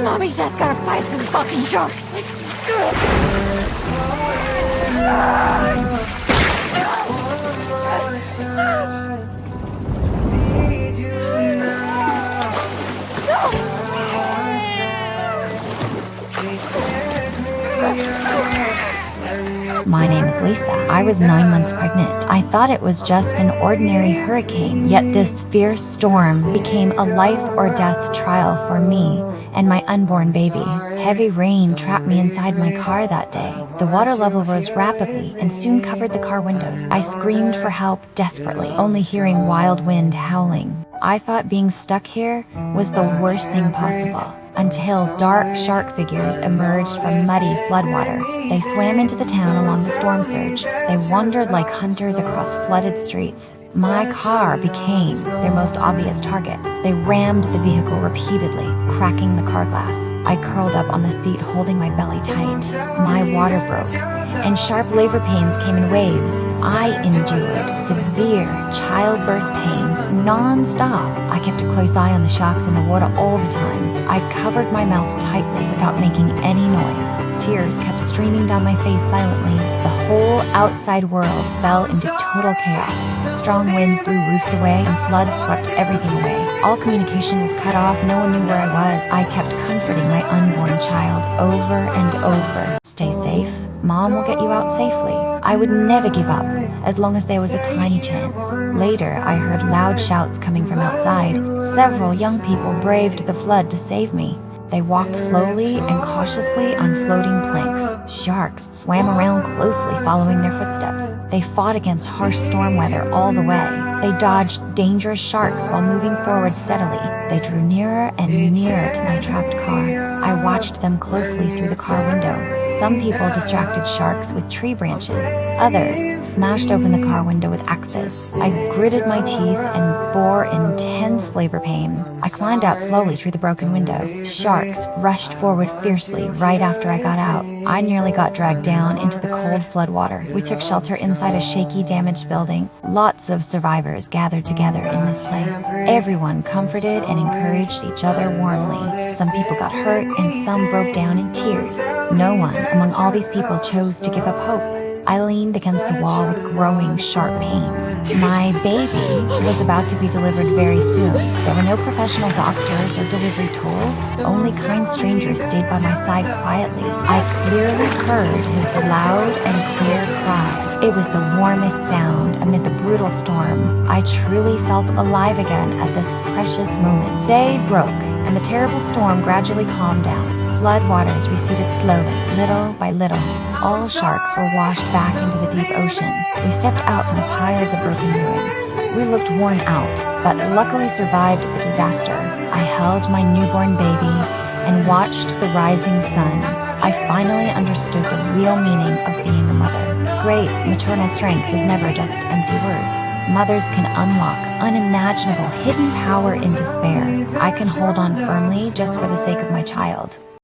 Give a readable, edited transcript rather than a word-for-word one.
Mommy's just gotta fight some fucking sharks. My name is Lisa. I was 9 months pregnant. I thought it was just an ordinary hurricane, yet this fierce storm became a life or death trial for me and my unborn baby. Heavy rain trapped me inside my car that day. The water level rose rapidly and soon covered the car windows. I screamed for help desperately, only hearing wild wind howling. I thought being stuck here was the worst thing possible, until dark shark figures emerged from muddy floodwater. They swam into the town along the storm surge. They wandered like hunters across flooded streets. My car became their most obvious target. They rammed the vehicle repeatedly, cracking the car glass. I curled up on the seat, holding my belly tight. My water broke, and sharp labor pains came in waves. I endured severe childbirth pains non-stop. I kept a close eye on the sharks in the water all the time. I covered my mouth tightly without making any noise. Tears kept streaming down my face silently. The whole outside world fell into total chaos. Strong winds blew roofs away, and floods swept everything away. All communication was cut off. No one knew where I was. I kept comforting my unborn child over and over. Stay safe. Mom will get you out safely. I would never give up, as long as there was a tiny chance. Later, I heard loud shouts coming from outside. Several young people braved the flood to save me. They walked slowly and cautiously on floating planks. Sharks swam around closely, following their footsteps. They fought against harsh storm weather all the way. They dodged dangerous sharks while moving forward steadily. They drew nearer and nearer to my trapped car. I watched them closely through the car window. Some people distracted sharks with tree branches. Others smashed open the car window with axes. I gritted my teeth and bore intense labor pain. I climbed out slowly through the broken window. Sharks rushed forward fiercely right after I got out. I nearly got dragged down into the cold floodwater. We took shelter inside a shaky, damaged building. Lots of survivors gathered together in this place. Everyone comforted and encouraged each other warmly. Some people got hurt and some broke down in tears. No one among all these people chose to give up hope. I leaned against the wall with growing sharp pains. My baby was about to be delivered very soon. There were no professional doctors or delivery tools. Only kind strangers stayed by my side quietly. I clearly heard his loud and clear cry. It was the warmest sound amid the brutal storm. I truly felt alive again at this precious moment. Day broke, and the terrible storm gradually calmed down. Flood waters receded slowly, little by little. All sharks were washed back into the deep ocean. We stepped out from piles of broken ruins. We looked worn out, but luckily survived the disaster. I held my newborn baby and watched the rising sun. I finally understood the real meaning of being a mother. Great maternal strength is never just empty words. Mothers can unlock unimaginable hidden power in despair. I can hold on firmly just for the sake of my child.